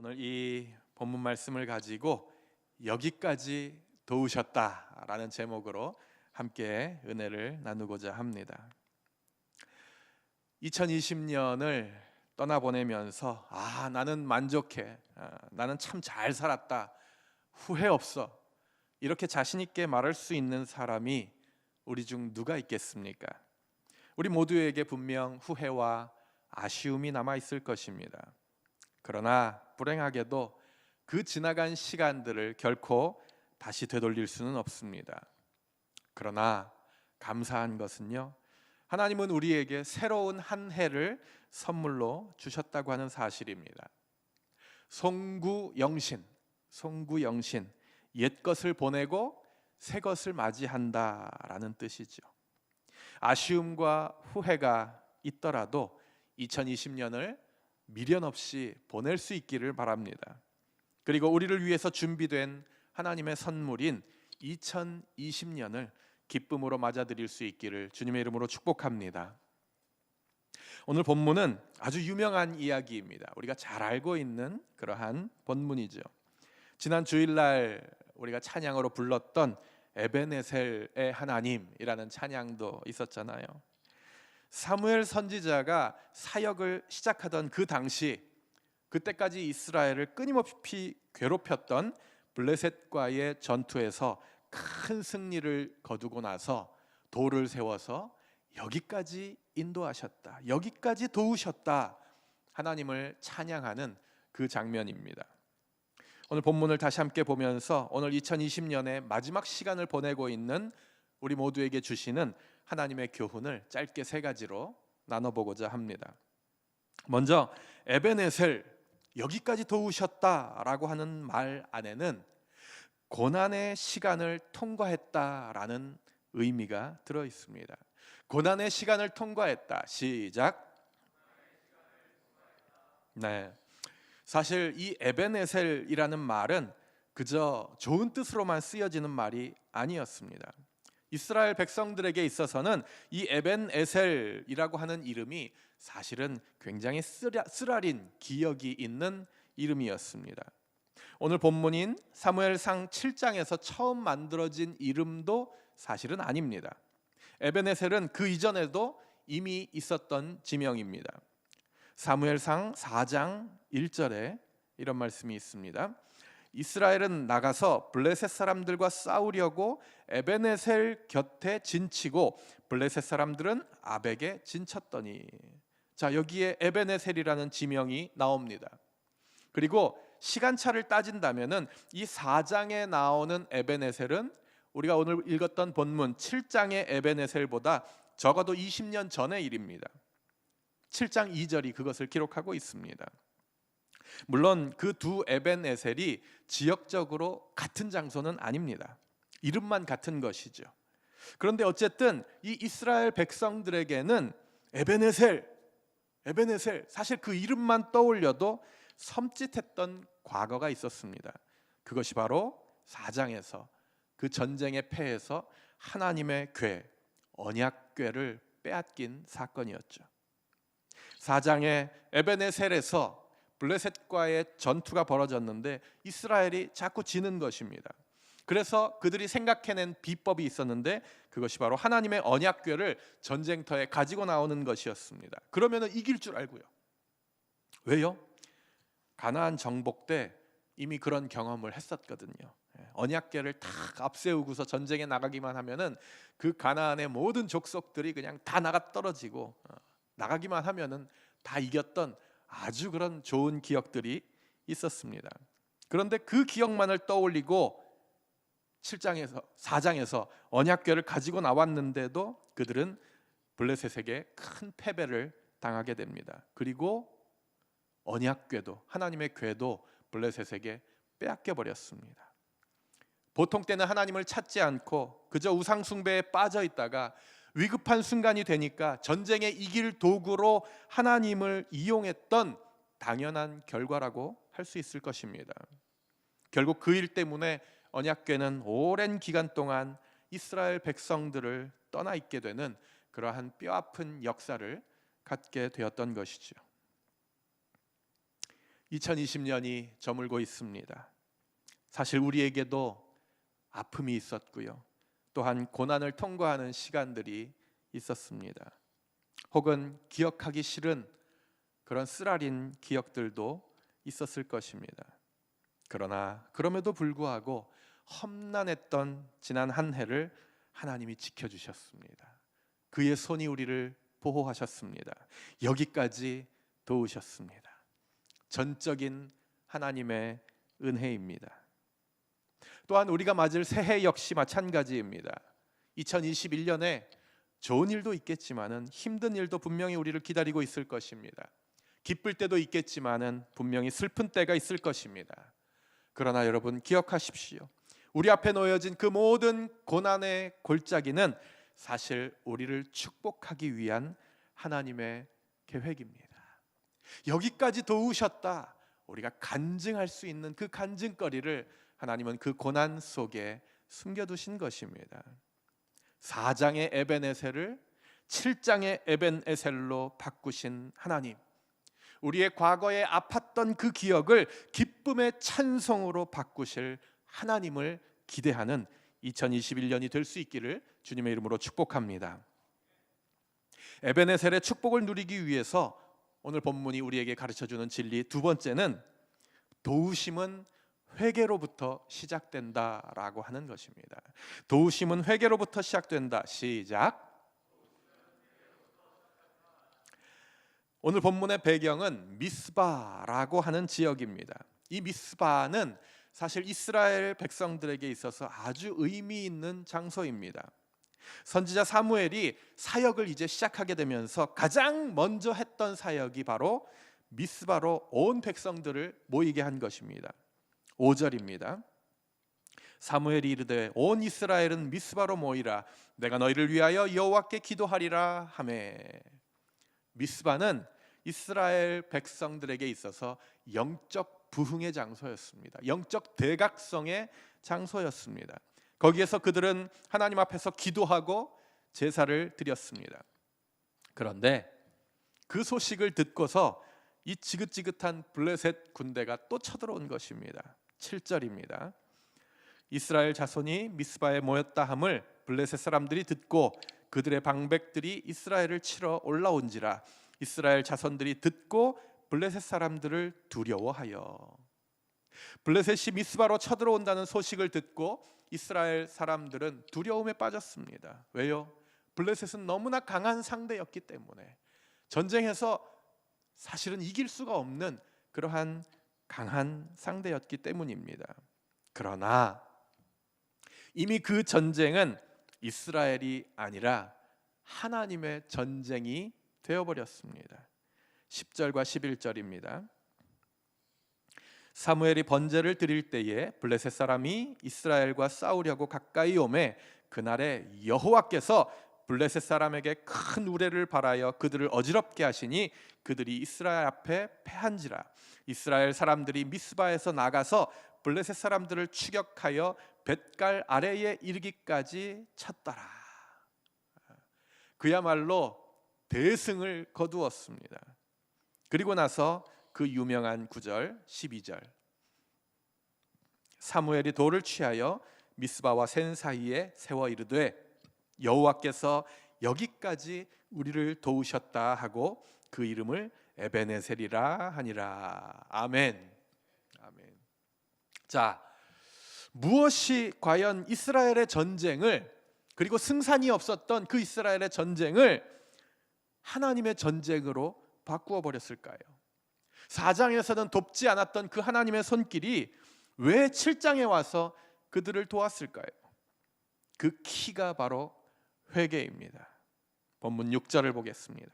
오늘 이 본문 말씀을 가지고 여기까지 도우셨다라는 제목으로 함께 은혜를 나누고자 합니다. 2020년을 떠나보내면서 나는 만족해, 나는 참 잘 살았다, 후회 없어, 이렇게 자신 있게 말할 수 있는 사람이 우리 중 누가 있겠습니까? 우리 모두에게 분명 후회와 아쉬움이 남아 있을 것입니다. 그러나 불행하게도 그 지나간 시간들을 결코 다시 되돌릴 수는 없습니다. 그러나 감사한 것은요, 하나님은 우리에게 새로운 한 해를 선물로 주셨다고 하는 사실입니다. 송구영신, 옛 것을 보내고 새 것을 맞이한다라는 뜻이죠. 아쉬움과 후회가 있더라도 2020년을 미련 없이 보낼 수 있기를 바랍니다. 그리고 우리를 위해서 준비된 하나님의 선물인 2020년을 기쁨으로 맞아들일 수 있기를 주님의 이름으로 축복합니다. 오늘 본문은 아주 유명한 이야기입니다. 우리가 잘 알고 있는 그러한 본문이죠. 지난 주일날 우리가 찬양으로 불렀던 에베네셀의 하나님이라는 찬양도 있었잖아요. 사무엘 선지자가 사역을 시작하던 그 당시, 그때까지 이스라엘을 끊임없이 괴롭혔던 블레셋과의 전투에서 큰 승리를 거두고 나서 돌을 세워서 여기까지 인도하셨다, 여기까지 도우셨다, 하나님을 찬양하는 그 장면입니다. 오늘 본문을 다시 함께 보면서 오늘 2020년의 마지막 시간을 보내고 있는 우리 모두에게 주시는 하나님의 교훈을 짧게 세 가지로 나눠보고자 합니다. 먼저 에베네셀, 여기까지 도우셨다라고 하는 말 안에는 고난의 시간을 통과했다라는 의미가 들어 있습니다. 고난의 시간을 통과했다. 시작. 네. 사실 이 에베네셀이라는 말은 그저 좋은 뜻으로만 쓰여지는 말이 아니었습니다. 이스라엘 백성들에게 있어서는 이 에벤에셀이라고 하는 이름이 사실은 굉장히 쓰라린 기억이 있는 이름이었습니다. 오늘 본문인 사무엘상 7장에서 처음 만들어진 이름도 사실은 아닙니다. 에벤에셀은 그 이전에도 이미 있었던 지명입니다. 사무엘상 4장 1절에 이런 말씀이 있습니다. 이스라엘은 나가서 블레셋 사람들과 싸우려고 에베네셀 곁에 진치고 블레셋 사람들은 아벡에 진쳤더니. 자, 여기에 에베네셀이라는 지명이 나옵니다. 그리고 시간차를 따진다면은 이 4장에 나오는 에베네셀은 우리가 오늘 읽었던 본문 7장의 에베네셀보다 적어도 20년 전의 일입니다. 7장 2절이 그것을 기록하고 있습니다. 물론 그 두 에벤에셀이 지역적으로 같은 장소는 아닙니다. 이름만 같은 것이죠. 그런데 어쨌든 이 이스라엘 백성들에게는 에베네셀, 사실 그 이름만 떠올려도 섬찟했던 과거가 있었습니다. 그것이 바로 4장에서 그 전쟁의 패에서 하나님의 궤, 언약궤를 빼앗긴 사건이었죠. 4장의 에베네셀에서 블레셋과의 전투가 벌어졌는데 이스라엘이 자꾸 지는 것입니다. 그래서 그들이 생각해낸 비법이 있었는데 그것이 바로 하나님의 언약궤를 전쟁터에 가지고 나오는 것이었습니다. 그러면 이길 줄 알고요. 왜요? 가나안 정복 때 이미 그런 경험을 했었거든요. 언약궤를 탁 앞세우고서 전쟁에 나가기만 하면은 그 가나안의 모든 족속들이 그냥 다 나가 떨어지고 나가기만 하면은 다 이겼던 아주 그런 좋은 기억들이 있었습니다. 그런데 그 기억만을 떠올리고 4장에서 언약궤를 가지고 나왔는데도 그들은 블레셋에게 큰 패배를 당하게 됩니다. 그리고 언약궤도, 하나님의 궤도 블레셋에게 빼앗겨 버렸습니다. 보통 때는 하나님을 찾지 않고 그저 우상 숭배에 빠져 있다가 위급한 순간이 되니까 전쟁에 이길 도구로 하나님을 이용했던 당연한 결과라고 할 수 있을 것입니다. 결국 그 일 때문에 언약궤는 오랜 기간 동안 이스라엘 백성들을 떠나 있게 되는 그러한 뼈아픈 역사를 갖게 되었던 것이죠. 2020년이 저물고 있습니다. 사실 우리에게도 아픔이 있었고요. 또한 고난을 통과하는 시간들이 있었습니다. 혹은 기억하기 싫은 그런 쓰라린 기억들도 있었을 것입니다. 그러나 그럼에도 불구하고 험난했던 지난 한 해를 하나님이 지켜주셨습니다. 그의 손이 우리를 보호하셨습니다. 여기까지 도우셨습니다. 전적인 하나님의 은혜입니다. 또한 우리가 맞을 새해 역시 마찬가지입니다. 2021년에 좋은 일도 있겠지만은 힘든 일도 분명히 우리를 기다리고 있을 것입니다. 기쁠 때도 있겠지만은 분명히 슬픈 때가 있을 것입니다. 그러나 여러분 기억하십시오. 우리 앞에 놓여진 그 모든 고난의 골짜기는 사실 우리를 축복하기 위한 하나님의 계획입니다. 여기까지 도우셨다. 우리가 간증할 수 있는 그 간증거리를 하나님은 그 고난 속에 숨겨두신 것입니다. 4장의 에벤에셀을 7장의 에벤에셀로 바꾸신 하나님, 우리의 과거에 아팠던 그 기억을 기쁨의 찬송으로 바꾸실 하나님을 기대하는 2021년이 될 수 있기를 주님의 이름으로 축복합니다. 에벤에셀의 축복을 누리기 위해서 오늘 본문이 우리에게 가르쳐주는 진리 두 번째는 도우심은 회개로부터 시작된다라고 하는 것입니다. 도우심은 회개로부터 시작된다. 시작. 오늘 본문의 배경은 미스바라고 하는 지역입니다. 이 미스바는 사실 이스라엘 백성들에게 있어서 아주 의미 있는 장소입니다. 선지자 사무엘이 사역을 이제 시작하게 되면서 가장 먼저 했던 사역이 바로 미스바로 온 백성들을 모이게 한 것입니다. 5절입니다. 사무엘이 이르되 온 이스라엘은 미스바로 모이라. 내가 너희를 위하여 여호와께 기도하리라 하매. 미스바는 이스라엘 백성들에게 있어서 영적 부흥의 장소였습니다. 영적 대각성의 장소였습니다. 거기에서 그들은 하나님 앞에서 기도하고 제사를 드렸습니다. 그런데 그 소식을 듣고서 이 지긋지긋한 블레셋 군대가 또 쳐들어온 것입니다. 7절입니다. 이스라엘 자손이 미스바에 모였다 함을 블레셋 사람들이 듣고 그들의 방백들이 이스라엘을 치러 올라온지라. 이스라엘 자손들이 듣고 블레셋 사람들을 두려워하여. 블레셋이 미스바로 쳐들어온다는 소식을 듣고 이스라엘 사람들은 두려움에 빠졌습니다. 왜요? 블레셋은 너무나 강한 상대였기 때문에, 전쟁에서 사실은 이길 수가 없는 그러한 강한 상대였기 때문입니다. 그러나 이미 그 전쟁은 이스라엘이 아니라 하나님의 전쟁이 되어버렸습니다. 10절과 11절입니다. 사무엘이 번제를 드릴 때에 블레셋 사람이 이스라엘과 싸우려고 가까이 오매 그날에 여호와께서 블레셋 사람에게 큰 우레를 발하여 그들을 어지럽게 하시니 그들이 이스라엘 앞에 패한지라. 이스라엘 사람들이 미스바에서 나가서 블레셋 사람들을 추격하여 벳갈 아래에 이르기까지 쳤더라. 그야말로 대승을 거두었습니다. 그리고 나서 그 유명한 9절 12절. 사무엘이 돌을 취하여 미스바와 센 사이에 세워 이르되 여호와께서 여기까지 우리를 도우셨다 하고 그 이름을 에베네셀이라 하니라. 아멘. 아멘. 자, 무엇이 과연 이스라엘의 전쟁을, 그리고 승산이 없었던 그 이스라엘의 전쟁을 하나님의 전쟁으로 바꾸어 버렸을까요? 4장에서는 돕지 않았던 그 하나님의 손길이 왜 7장에 와서 그들을 도왔을까요? 그 키가 바로 회개입니다. 본문 6절을 보겠습니다.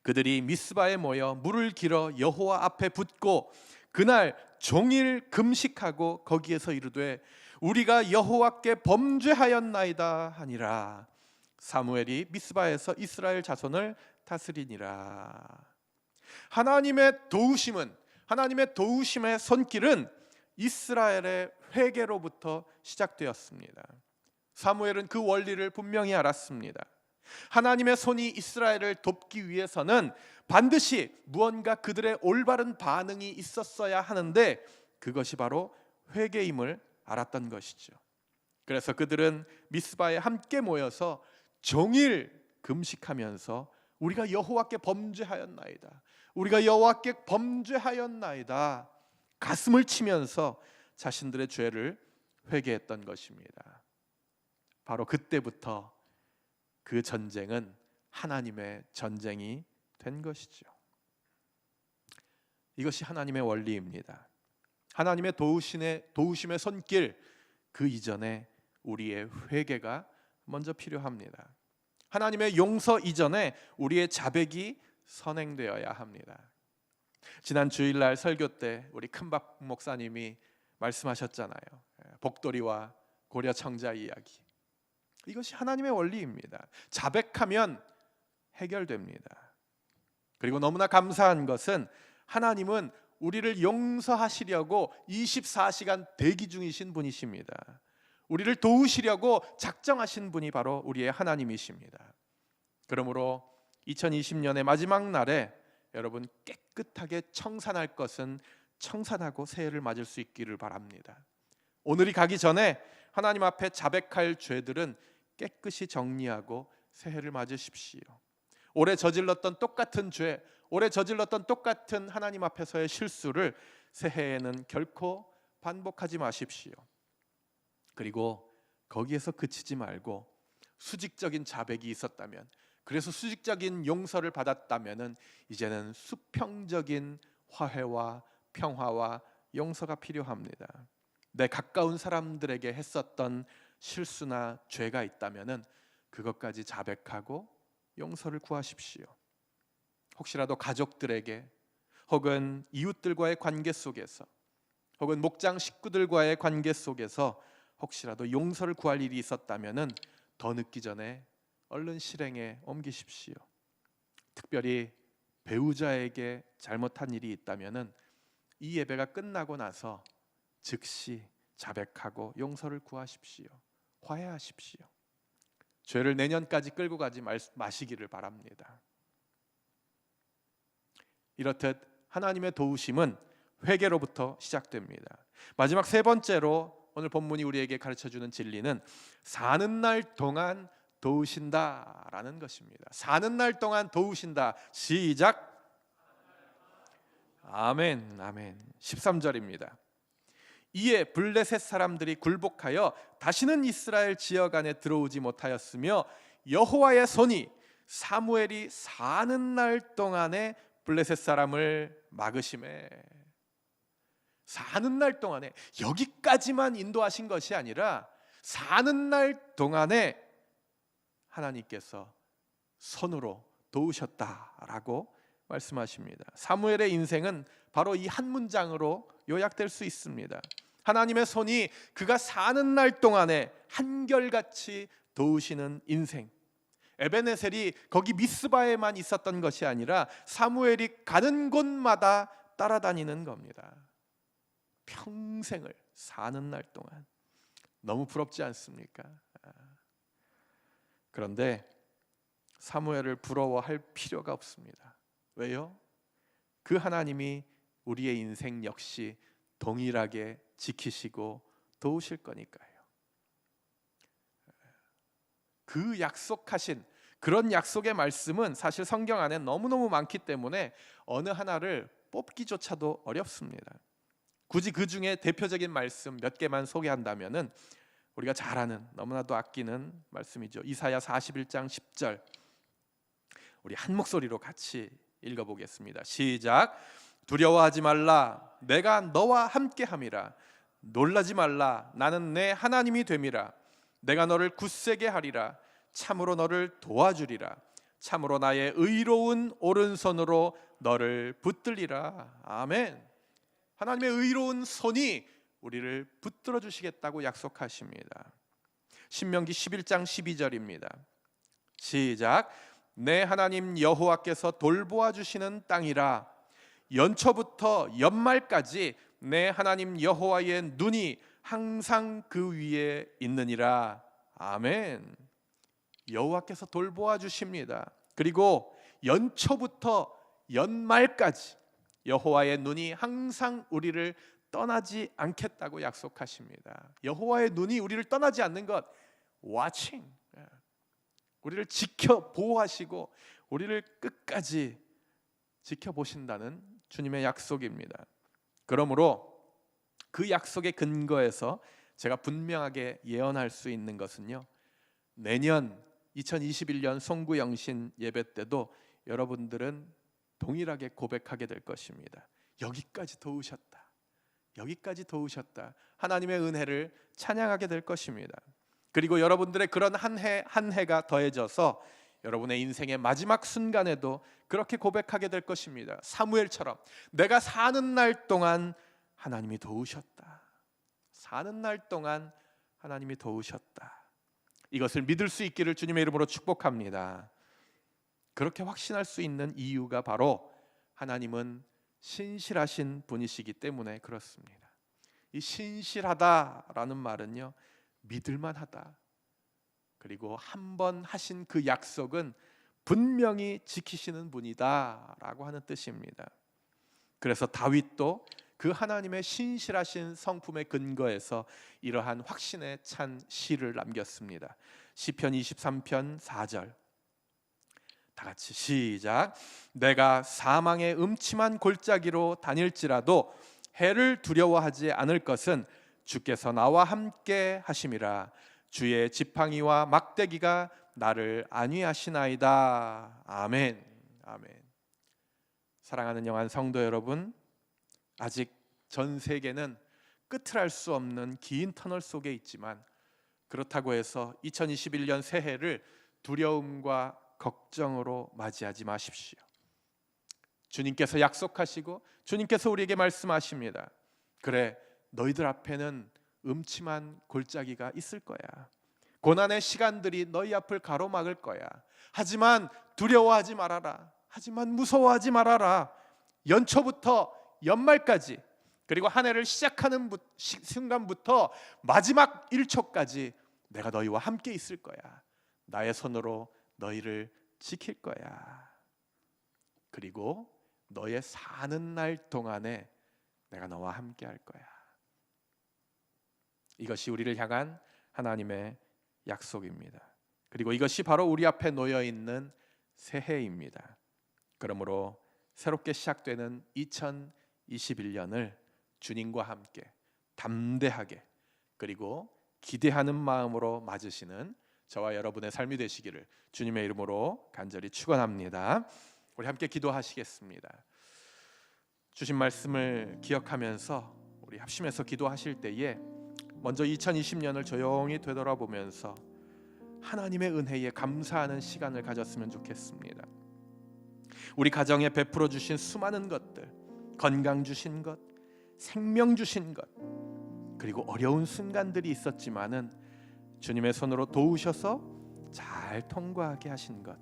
그들이 미스바에 모여 물을 길어 여호와 앞에 붓고 그날 종일 금식하고 거기에서 이르되 우리가 여호와께 범죄하였나이다 하니라. 사무엘이 미스바에서 이스라엘 자손을 다스리니라. 하나님의 도우심은, 하나님의 도우심의 손길은 이스라엘의 회개로부터 시작되었습니다. 사무엘은 그 원리를 분명히 알았습니다. 하나님의 손이 이스라엘을 돕기 위해서는 반드시 무언가 그들의 올바른 반응이 있었어야 하는데 그것이 바로 회개임을 알았던 것이죠. 그래서 그들은 미스바에 함께 모여서 종일 금식하면서 우리가 여호와께 범죄하였나이다, 우리가 여호와께 범죄하였나이다 가슴을 치면서 자신들의 죄를 회개했던 것입니다. 바로 그때부터 그 전쟁은 하나님의 전쟁이 된 것이죠. 이것이 하나님의 원리입니다. 하나님의 도우심의 손길, 그 이전에 우리의 회개가 먼저 필요합니다. 하나님의 용서 이전에 우리의 자백이 선행되어야 합니다. 지난 주일날 설교 때 우리 큰박 목사님이 말씀하셨잖아요. 복돌이와 고려 청자 이야기. 이것이 하나님의 원리입니다. 자백하면 해결됩니다. 그리고 너무나 감사한 것은 하나님은 우리를 용서하시려고 24시간 대기 중이신 분이십니다. 우리를 도우시려고 작정하신 분이 바로 우리의 하나님이십니다. 그러므로 2020년의 마지막 날에 여러분 깨끗하게 청산할 것은 청산하고 새해를 맞을 수 있기를 바랍니다. 오늘이 가기 전에 하나님 앞에 자백할 죄들은 깨끗이 정리하고 새해를 맞으십시오. 올해 저질렀던 똑같은 죄, 올해 저질렀던 똑같은 하나님 앞에서의 실수를 새해에는 결코 반복하지 마십시오. 그리고 거기에서 그치지 말고 수직적인 자백이 있었다면, 그래서 수직적인 용서를 받았다면 이제는 수평적인 화해와 평화와 용서가 필요합니다. 내 가까운 사람들에게 했었던 실수나 죄가 있다면 그것까지 자백하고 용서를 구하십시오. 혹시라도 가족들에게 혹은 이웃들과의 관계 속에서 혹은 목장 식구들과의 관계 속에서 혹시라도 용서를 구할 일이 있었다면 더 늦기 전에 얼른 실행에 옮기십시오. 특별히 배우자에게 잘못한 일이 있다면 이 예배가 끝나고 나서 즉시 자백하고 용서를 구하십시오. 화해하십시오. 죄를 내년까지 끌고 가지 마시기를 바랍니다. 이렇듯 하나님의 도우심은 회개로부터 시작됩니다. 마지막 세 번째로 오늘 본문이 우리에게 가르쳐주는 진리는 사는 날 동안 도우신다라는 것입니다. 사는 날 동안 도우신다. 시작. 아멘, 아멘. 13절입니다. 이에 블레셋 사람들이 굴복하여 다시는 이스라엘 지역 안에 들어오지 못하였으며 여호와의 손이 사무엘이 사는 날 동안에 블레셋 사람을 막으심에, 사는 날 동안에, 여기까지만 인도하신 것이 아니라 사는 날 동안에 하나님께서 손으로 도우셨다라고 말씀하십니다. 사무엘의 인생은 바로 이 한 문장으로 요약될 수 있습니다. 하나님의 손이 그가 사는 날 동안에 한결같이 도우시는 인생. 에베네셀이 거기 미스바에만 있었던 것이 아니라 사무엘이 가는 곳마다 따라다니는 겁니다. 평생을 사는 날 동안. 너무 부럽지 않습니까? 그런데 사무엘을 부러워할 필요가 없습니다. 왜요? 그 하나님이 우리의 인생 역시 동일하게 지키시고 도우실 거니까요. 그 약속하신 그런 약속의 말씀은 사실 성경 안에 너무너무 많기 때문에 어느 하나를 뽑기조차도 어렵습니다. 굳이 그 중에 대표적인 말씀 몇 개만 소개한다면은 우리가 잘 아는, 너무나도 아끼는 말씀이죠. 이사야 41장 10절. 우리 한 목소리로 같이 읽어보겠습니다. 시작. 두려워하지 말라. 내가 너와 함께함이라. 놀라지 말라. 나는 내 하나님이 됨이라. 내가 너를 굳세게 하리라. 참으로 너를 도와주리라. 참으로 나의 의로운 오른손으로 너를 붙들리라. 아멘. 하나님의 의로운 손이 우리를 붙들어 주시겠다고 약속하십니다. 신명기 11장 12절입니다. 시작. 내 하나님 여호와께서 돌보아 주시는 땅이라. 연초부터 연말까지 내 하나님 여호와의 눈이 항상 그 위에 있느니라. 아멘. 여호와께서 돌보아 주십니다. 그리고 연초부터 연말까지 여호와의 눈이 항상 우리를 떠나지 않겠다고 약속하십니다. 여호와의 눈이 우리를 떠나지 않는 것, watching, 우리를 지켜 보호하시고 우리를 끝까지 지켜보신다는 주님의 약속입니다. 그러므로 그 약속의 근거에서 제가 분명하게 예언할 수 있는 것은요, 내년 2021년 송구영신 예배 때도 여러분들은 동일하게 고백하게 될 것입니다. 여기까지 도우셨다, 여기까지 도우셨다, 하나님의 은혜를 찬양하게 될 것입니다. 그리고 여러분들의 그런 한 해가 더해져서 여러분의 인생의 마지막 순간에도 그렇게 고백하게 될 것입니다. 사무엘처럼 내가 사는 날 동안 하나님이 도우셨다, 사는 날 동안 하나님이 도우셨다. 이것을 믿을 수 있기를 주님의 이름으로 축복합니다. 그렇게 확신할 수 있는 이유가 바로 하나님은 신실하신 분이시기 때문에 그렇습니다. 이 신실하다라는 말은요, 믿을만하다, 그리고 한 번 하신 그 약속은 분명히 지키시는 분이다 라고 하는 뜻입니다. 그래서 다윗도 그 하나님의 신실하신 성품의 근거에서 이러한 확신에 찬 시를 남겼습니다. 시편 23편 4절, 다 같이 시작. 내가 사망의 음침한 골짜기로 다닐지라도 해를 두려워하지 않을 것은 주께서 나와 함께 하심이라. 주의 지팡이와 막대기가 나를 안위하시나이다. 아멘. 아멘. 사랑하는 영한 성도 여러분, 아직 전 세계는 끝을 알 수 없는 긴 터널 속에 있지만, 그렇다고 해서 2021년 새해를 두려움과 걱정으로 맞이하지 마십시오. 주님께서 약속하시고 주님께서 우리에게 말씀하십니다. 그래, 너희들 앞에는 음침한 골짜기가 있을 거야. 고난의 시간들이 너희 앞을 가로막을 거야. 하지만 두려워하지 말아라. 하지만 무서워하지 말아라. 연초부터 연말까지, 그리고 한 해를 시작하는 순간부터 마지막 1초까지 내가 너희와 함께 있을 거야. 나의 손으로 너희를 지킬 거야. 그리고 너의 사는 날 동안에 내가 너와 함께 할 거야. 이것이 우리를 향한 하나님의 약속입니다. 그리고 이것이 바로 우리 앞에 놓여 있는 새해입니다. 그러므로 새롭게 시작되는 2021년을 주님과 함께 담대하게 그리고 기대하는 마음으로 맞으시는 저와 여러분의 삶이 되시기를 주님의 이름으로 간절히 축원합니다. 우리 함께 기도하시겠습니다. 주신 말씀을 기억하면서 우리 합심해서 기도하실 때에 먼저 2020년을 조용히 되돌아보면서 하나님의 은혜에 감사하는 시간을 가졌으면 좋겠습니다. 우리 가정에 베풀어 주신 수많은 것들, 건강 주신 것, 생명 주신 것, 그리고 어려운 순간들이 있었지만은 주님의 손으로 도우셔서 잘 통과하게 하신 것,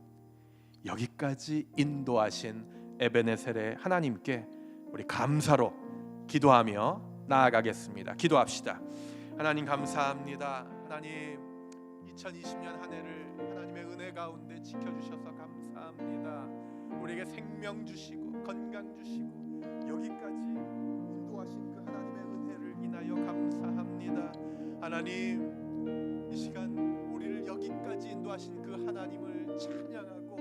여기까지 인도하신 에베네셀의 하나님께 우리 감사로 기도하며 나아가겠습니다. 기도합시다. 하나님 감사합니다. 하나님 2020년 한 해를 하나님의 은혜 가운데 지켜주셔서 감사합니다. 우리에게 생명 주시고 건강 주시고 여기까지 인도하신 그 하나님의 은혜를 인하여 감사합니다. 하나님, 이 시간 우리를 여기까지 인도하신 그 하나님을 찬양하고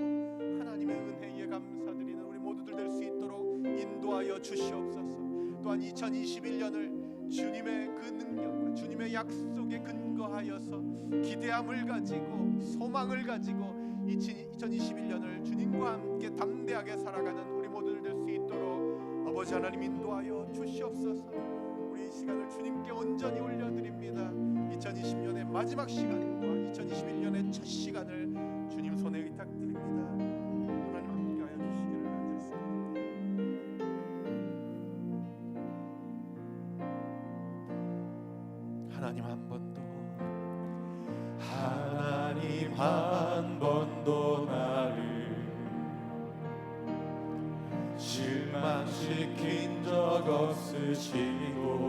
하나님의 은혜에 감사드리는 우리 모두들 될 수 있도록 인도하여 주시옵소서. 또한 2021년을 주님의 그 능력과 주님의 약속에 근거하여서 기대함을 가지고 소망을 가지고 2021년을 주님과 함께 담대하게 살아가는 우리 모두들 될 수 있도록 아버지 하나님 인도하여 주시옵소서. 우리 이 시간을 주님께 온전히 올려드립니다. 2020년의 마지막 시간과 2021년의 첫 시간을 주님 손에 의탁드립니다. 하나님 함께하여 주시기를 간절히 하나님 한 번도 나를 실망시킨 적 없으시고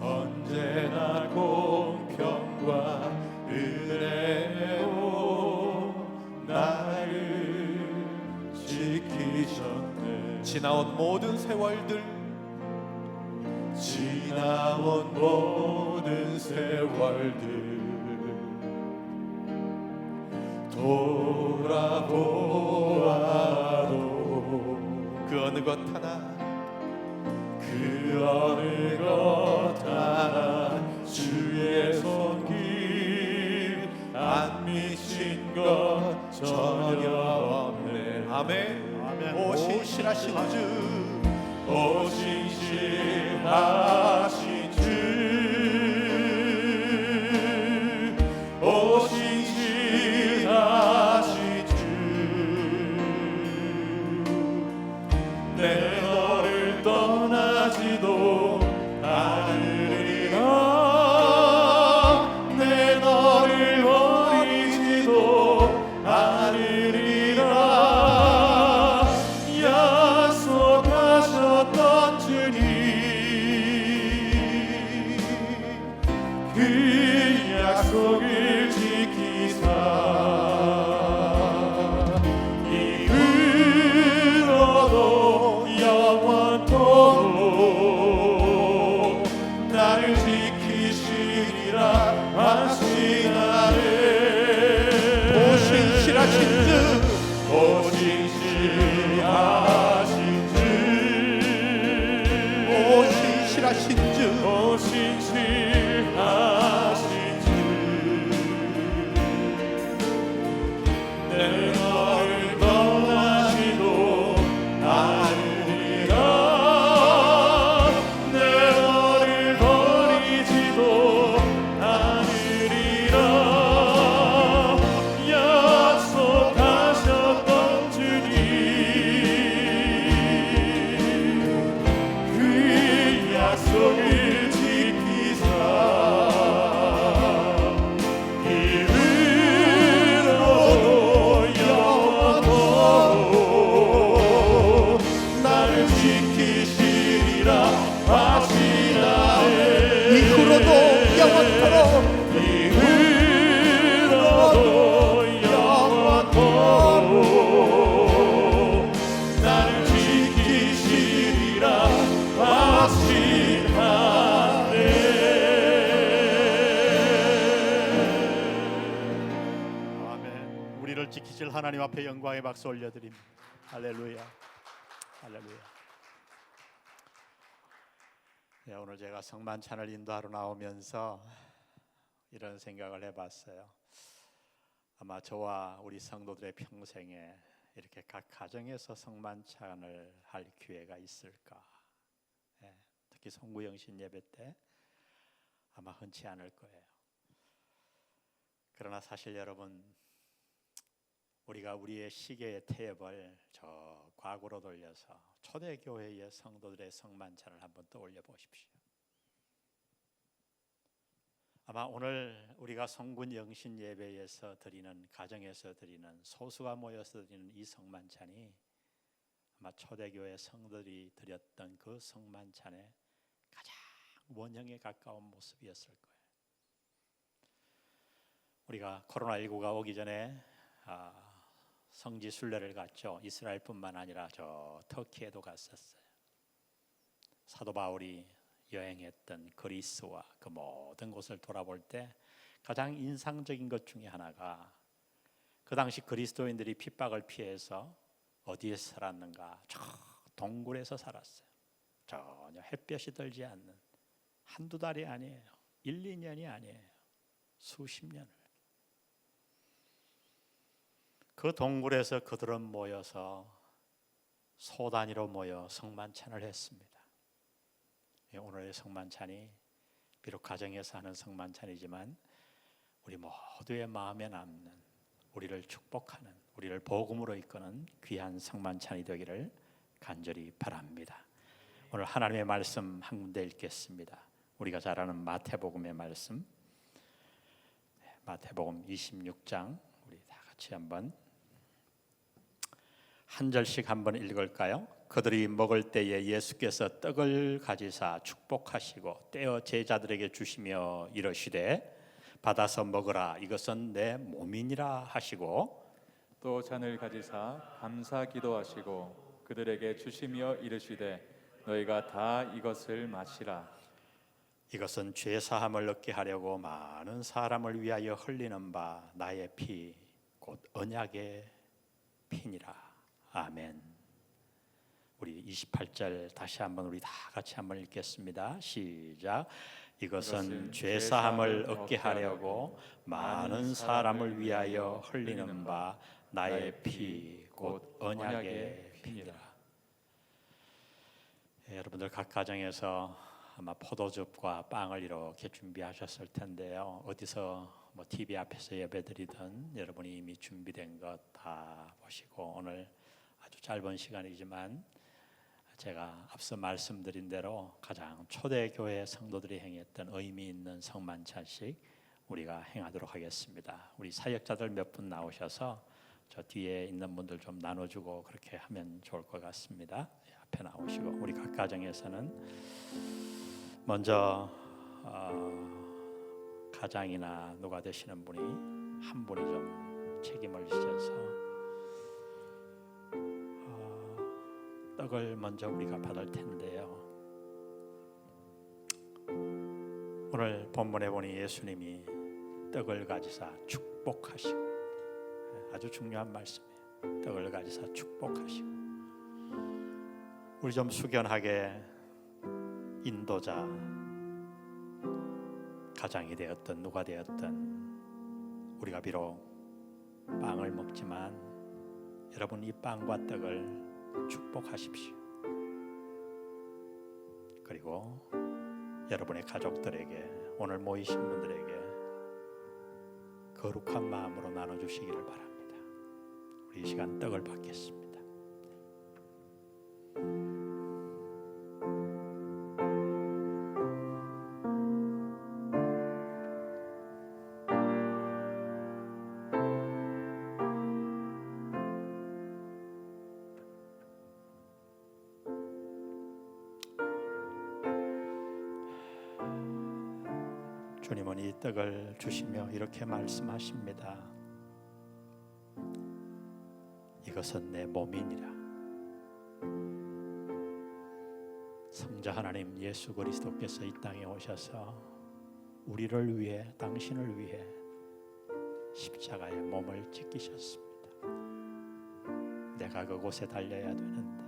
언제나 공평과 은혜로 나를 지나온 모든 세월들, 지나온 모든 세월들 돌아보아도 그 어느 것 하나, 그 어느 것 하나 주의 손길 안 미친 것 전혀 없네. 아멘. 오 신실하신 주, 오 신실하신 주, 오 신실하신 주, 내 너를 떠나지도 않으리라, 내 너를 버리지도 않으리라. 약속하셨던 주님, 그 약속을 지키사 이후로도 영원토록 나를 지키시리라 하시나니. 오 신실하신 주, 오 신실하신 주, 오 신실하신 주, 오 신실하신 주, 내 너를 떠나지도 않으리라, 내 너를 버리지도 않으리라. 약속하셨던 주님, 그 약속을 지키사 이후로도 영원토록 나를 지키시리라 하시나니. 이후로도 영원토록, 이후로도 영원토록 나를 지키시리라 하시나니. 아멘. 우리를 지키실 하나님 앞에 영광의 박수 올려드립니다. 할렐루야, 할렐루야. 네, 오늘 제가 성만찬을 인도하러 나오면서 이런 생각을 해봤어요. 아마 저와 우리 성도들의 평생에 이렇게 각 가정에서 성만찬을 할 기회가 있을까? 네, 특히 송구영신 예배 때 아마 흔치 않을 거예요. 그러나 사실 여러분, 우리가 우리의 시계의 탭을 저 과거로 돌려서 초대교회의 성도들의 성만찬을 한번 떠올려 보십시오. 아마 오늘 우리가 성군 영신 예배에서 드리는, 가정에서 드리는, 소수가 모여서 드리는 이 성만찬이 아마 초대교회 성도들이 드렸던 그 성만찬의 가장 원형에 가까운 모습이었을 거예요. 우리가 코로나19가 오기 전에 성지 순례를 갔죠. 이스라엘뿐만 아니라 저 터키에도 갔었어요. 사도 바울이 여행했던 그리스와 그 모든 곳을 돌아볼 때 가장 인상적인 것 중에 하나가, 그 당시 그리스도인들이 핍박을 피해서 어디에 살았는가? 저 동굴에서 살았어요. 전혀 햇볕이 들지 않는, 한두 달이 아니에요. 1, 2년이 아니에요. 수십 년을. 그 동굴에서 그들은 모여서 소 단위로 모여 성만찬을 했습니다. 오늘의 성만찬이 비록 가정에서 하는 성만찬이지만 우리 모두의 마음에 남는, 우리를 축복하는, 우리를 복음으로 이끄는 귀한 성만찬이 되기를 간절히 바랍니다. 오늘 하나님의 말씀 한 군데 읽겠습니다. 우리가 잘 아는 마태복음의 말씀, 마태복음 26장, 우리 다 같이 한번 한 절씩 한번 읽을까요? 그들이 먹을 때에 예수께서 떡을 가지사 축복하시고 떼어 제자들에게 주시며 이르시되 받아서 먹으라, 이것은 내 몸이니라 하시고, 또 잔을 가지사 감사 기도하시고 그들에게 주시며 이르시되 너희가 다 이것을 마시라. 이것은 죄 사함을 얻게 하려고 많은 사람을 위하여 흘리는 바 나의 피 곧 언약의 피니라. 아멘. 우리 28절 다시 한번 우리 다 같이 한번 읽겠습니다. 시작. 이것은 죄 사함을 얻게 하려고 많은 사람을 위하여 흘리는 바 나의 피 곧 언약의 피니라. 여러분들 각 가정에서 아마 포도즙과 빵을 이렇게 준비하셨을 텐데요. 어디서 뭐 TV 앞에서 예배드리든 여러분이 이미 준비된 것 다 보시고, 오늘 아주 짧은 시간이지만 제가 앞서 말씀드린 대로 가장 초대교회 성도들이 행했던 의미 있는 성만찬식 우리가 행하도록 하겠습니다. 우리 사역자들 몇 분 나오셔서 저 뒤에 있는 분들 좀 나눠주고 그렇게 하면 좋을 것 같습니다. 앞에 나오시고, 우리 각 가정에서는 먼저 가장이나 누가 되시는 분이 한 분이 좀 책임을 지셔서 떡을 먼저 우리가 받을 텐데요. 오늘 본문에 보니 예수님이 떡을 가지사 축복하시고, 아주 중요한 말씀이에요. 떡을 가지사 축복하시고, 우리 좀 숙연하게 인도자, 가장이 되었든 누가 되었든 우리가 비록 빵을 먹지만 여러분 이 빵과 떡을 축복하십시오. 그리고 여러분의 가족들에게, 오늘 모이신 분들에게 거룩한 마음으로 나눠주시기를 바랍니다. 우리 이 시간 떡을 받겠습니다. 주님은 이 떡을 주시며 이렇게 말씀하십니다. 이것은 내 몸이니라. 성자 하나님 예수 그리스도께서 이 땅에 오셔서 우리를 위해, 당신을 위해 십자가에 몸을 찢기셨습니다. 내가 그곳에 달려야 되는데,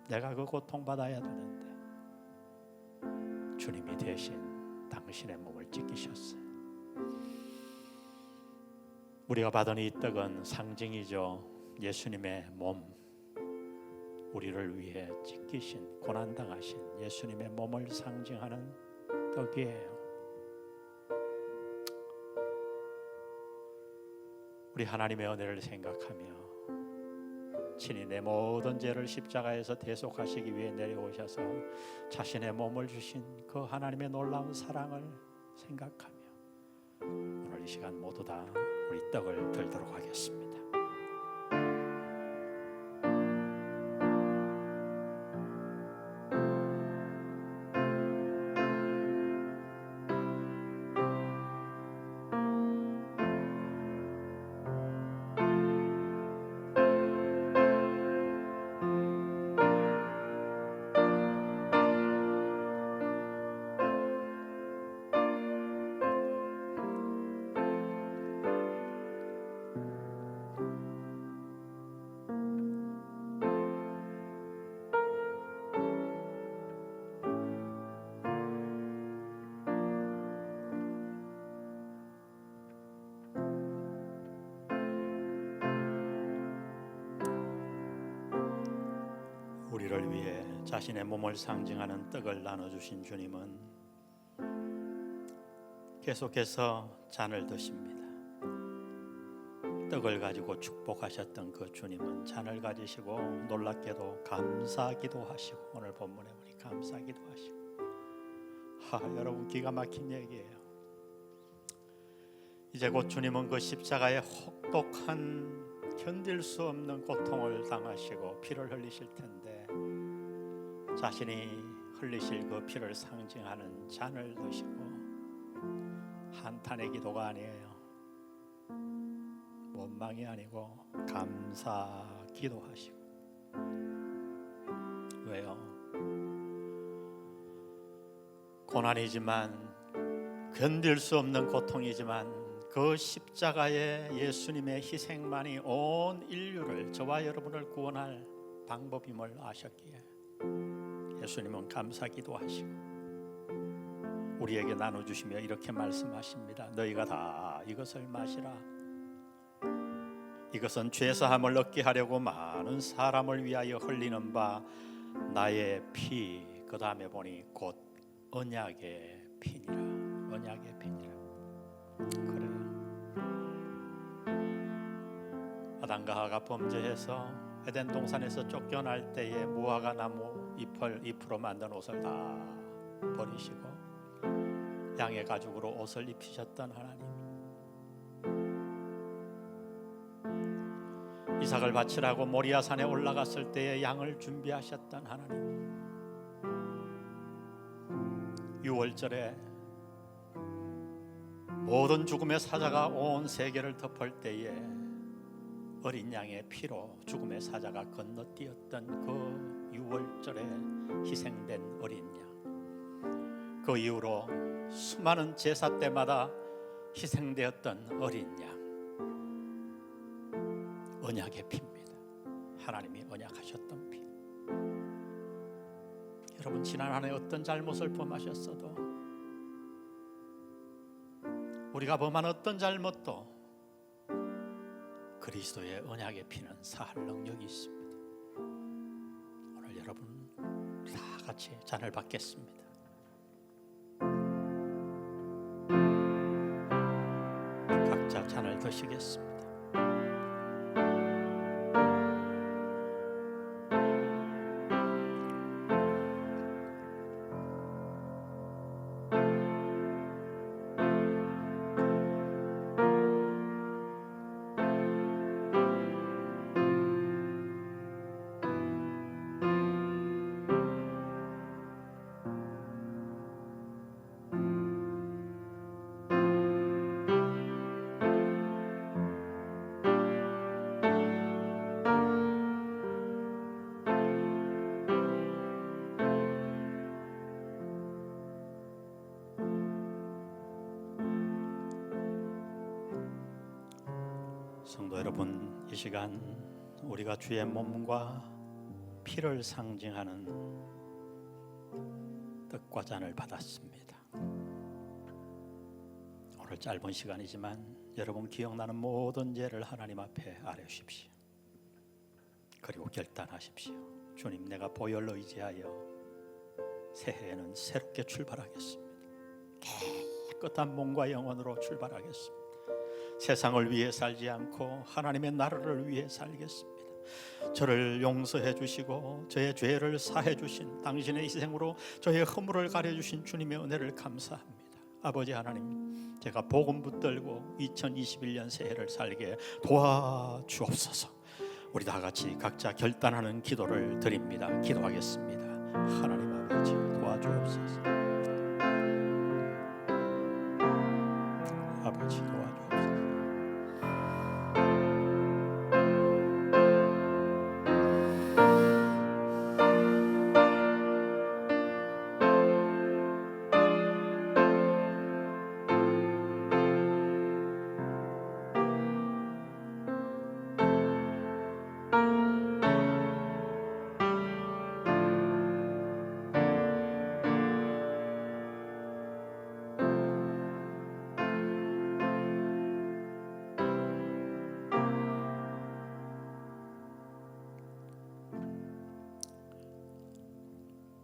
내가 그 고통받아야 되는데 주님이 대신 당신의 몸을 찢기셨어요. 우리가 받은 이 떡은 상징이죠. 예수님의 몸, 우리를 위해 찢기신, 고난당하신 예수님의 몸을 상징하는 떡이에요. 우리 하나님의 은혜를 생각하며 친히 내 모든 죄를 십자가에서 대속하시기 위해 내려오셔서 자신의 몸을 주신 그 하나님의 놀라운 사랑을 생각하며 오늘 이 시간 모두 다 우리 떡을 들도록 하겠습니다. 우리를 위해 자신의 몸을 상징하는 떡을 나눠주신 주님은 계속해서 잔을 드십니다. 떡을 가지고 축복하셨던 그 주님은 잔을 가지시고 놀랍게도 감사기도 하시고, 오늘 본문에 보니 감사기도 하시고, 여러분 기가 막힌 얘기예요. 이제 곧 주님은 그 십자가의 혹독한 견딜 수 없는 고통을 당하시고 피를 흘리실 텐데, 자신이 흘리실 그 피를 상징하는 잔을 드시고 한탄의 기도가 아니에요. 원망이 아니고 감사 기도하시고 거예요. 고난이지만 견딜 수 없는 고통이지만 그 십자가의 예수님의 희생만이 온 인류를, 저와 여러분을 구원할 방법임을 아셨기에 예수님은 감사 기도하시고 우리에게 나눠주시며 이렇게 말씀하십니다. 너희가 다 이것을 마시라. 이것은 죄사함을 얻게 하려고 많은 사람을 위하여 흘리는 바 나의 피. 그 다음에 보니 곧 언약의 피니라. 언약의 피니라. 그래요. 아담과 하와가 범죄해서 에덴 동산에서 쫓겨날 때에 무화과 나무 잎으로 만든 옷을 다 버리시고 양의 가죽으로 옷을 입히셨던 하나님, 이삭을 바치라고 모리아 산에 올라갔을 때에 양을 준비하셨던 하나님, 6월절에 모든 죽음의 사자가 온 세계를 덮을 때에 어린 양의 피로 죽음의 사자가 건너뛰었던 그 6월절에 희생된 어린 양, 그 이후로 수많은 제사 때마다 희생되었던 어린 양, 언약의 피입니다. 하나님이 언약하셨던 피. 여러분, 지난 한 해 어떤 잘못을 범하셨어도, 우리가 범한 어떤 잘못도 그리스도의 언약의 피는 사할 능력이 있습니다. 오늘 여러분 다 같이 잔을 받겠습니다. 각자 잔을 드시겠습니다. 성도 여러분, 이 시간 우리가 주의 몸과 피를 상징하는 떡과 잔을 받았습니다. 오늘 짧은 시간이지만 여러분 기억나는 모든 죄를 하나님 앞에 아뢰십시오. 그리고 결단하십시오. 주님, 내가 보혈로 의지하여 새해에는 새롭게 출발하겠습니다. 깨끗한 몸과 영혼으로 출발하겠습니다. 세상을 위해 살지 않고 하나님의 나라를 위해 살겠습니다. 저를 용서해 주시고 저의 죄를 사해 주신 당신의 희생으로 저의 허물을 가려 주신 주님의 은혜를 감사합니다. 아버지 하나님, 제가 복음 붙들고 2021년 새해를 살게 도와주옵소서. 우리 다 같이 각자 결단하는 기도를 드립니다. 기도하겠습니다. 하나님 아버지, 도와주옵소서. 아버지, 도와주옵소서.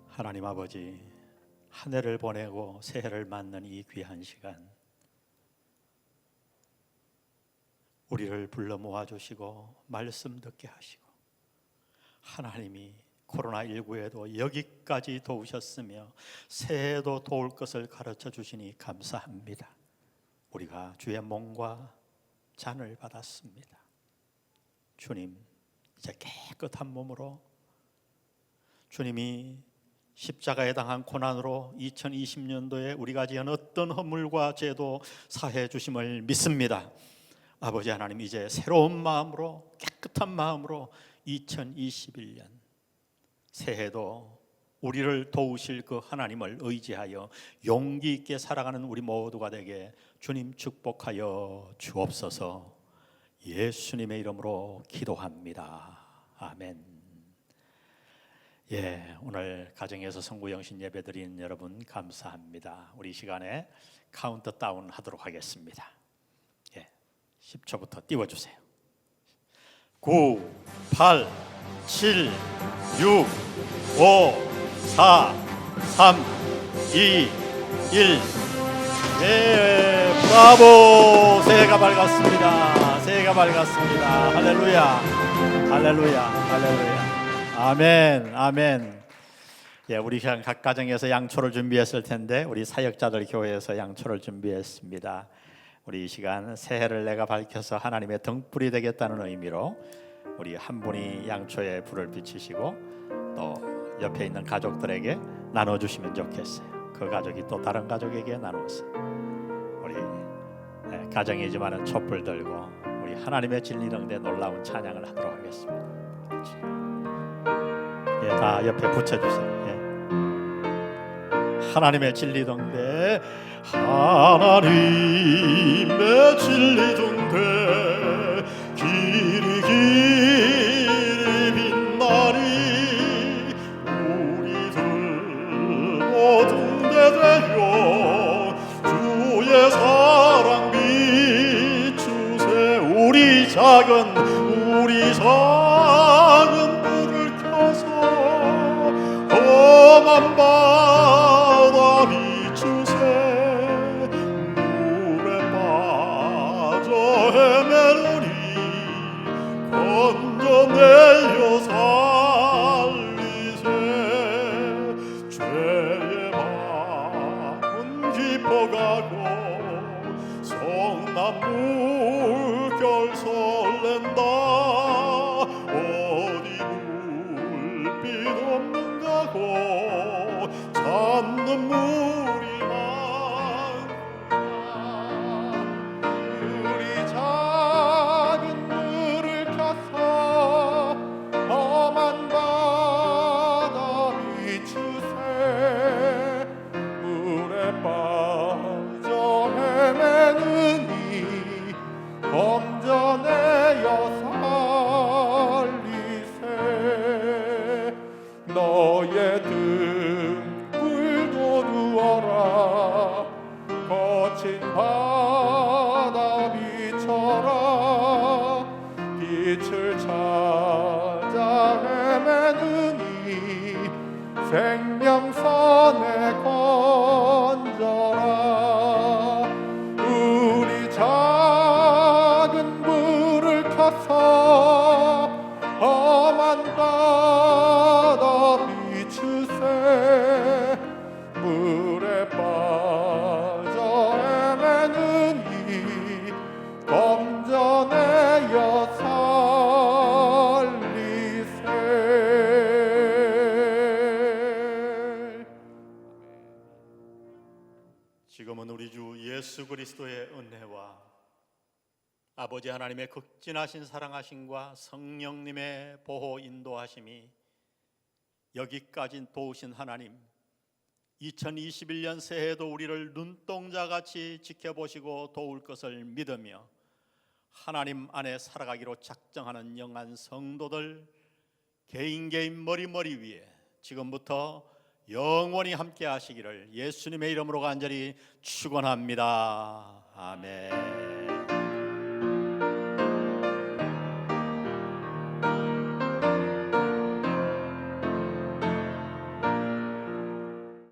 하나님 아버지, 한 해를 보내고 새해를 맞는 이 귀한 시간, 우리를 불러 모아주시고 말씀 듣게 하시고 하나님이 코로나19에도 여기까지 도우셨으며 새해에도 도울 것을 가르쳐 주시니 감사합니다. 우리가 주의 몸과 잔을 받았습니다. 주님, 이제 깨끗한 몸으로 주님이 십자가에 당한 고난으로 2020년도에 우리가 지은 어떤 허물과 죄도 사해 주심을 믿습니다. 아버지 하나님, 이제 새로운 마음으로, 깨끗한 마음으로 2021년 새해도 우리를 도우실 그 하나님을 의지하여 용기 있게 살아가는 우리 모두가 되게 주님 축복하여 주옵소서. 예수님의 이름으로 기도합니다. 아멘. 오늘 가정에서 성구영신 예배드린 여러분 감사합니다. 우리 시간에 카운트다운 하도록 하겠습니다. 10초부터 띄워주세요. 9, 8, 7, 6, 5, 4, 3, 2, 1. 브라보! 새해가 밝았습니다. 새해가 밝았습니다. 할렐루야, 할렐루야, 할렐루야. 아멘, 아멘. 우리 각 가정에서 양초를 준비했을 텐데 우리 사역자들 교회에서 양초를 준비했습니다. 우리 이 시간 새해를 내가 밝혀서 하나님의 등불이 되겠다는 의미로 우리 한 분이 양초에 불을 비치시고 또 옆에 있는 가족들에게 나눠주시면 좋겠어요. 그 가족이 또 다른 가족에게 나눠서 우리 가정이지만 촛불 들고 우리 하나님의 진리 등대 놀라운 찬양을 하도록 하겠습니다. 다 옆에 붙여주세요. 하나님의 진리 등대, 하나님의 진리 등대, 길이 길이 빛나리. 우리들 모두 등대되어 주의 사랑 비추세. 우리 작은 불을 켜서 험한 바다 비추세. 물에 빠져 헤매느니 건져내어 살리세. 죄의 밤은 깊어가고 성난 물결 설렌다. 어디 불빛 없는 가고 찾는 물이 많구나. 우리 작은 물을 켜서 험한 바다 비추세. 물에 빠져 헤매느니 건져내어 살리세. 너의 등불도 누워라. 거친 바다 비춰라. 빛을 찾아 헤매느니 생명선에 건져라. 우리 작은 불을 켜서 험한 바다 비추세. 물에 빠져 헤매느니 건져내어 살리세. 지금은 우리 주 예수 그리스도의 은혜와 아버지 하나님의 극진하신 사랑하심과 성령님의 보호 인도하심이 여기까지 도우신 하나님, 2021년 새해에도 우리를 눈동자같이 지켜보시고 도울 것을 믿으며 하나님 안에 살아가기로 작정하는 영한 성도들 개인 머리 위에 지금부터 영원히 함께 하시기를 예수님의 이름으로 간절히 축원합니다. 아멘.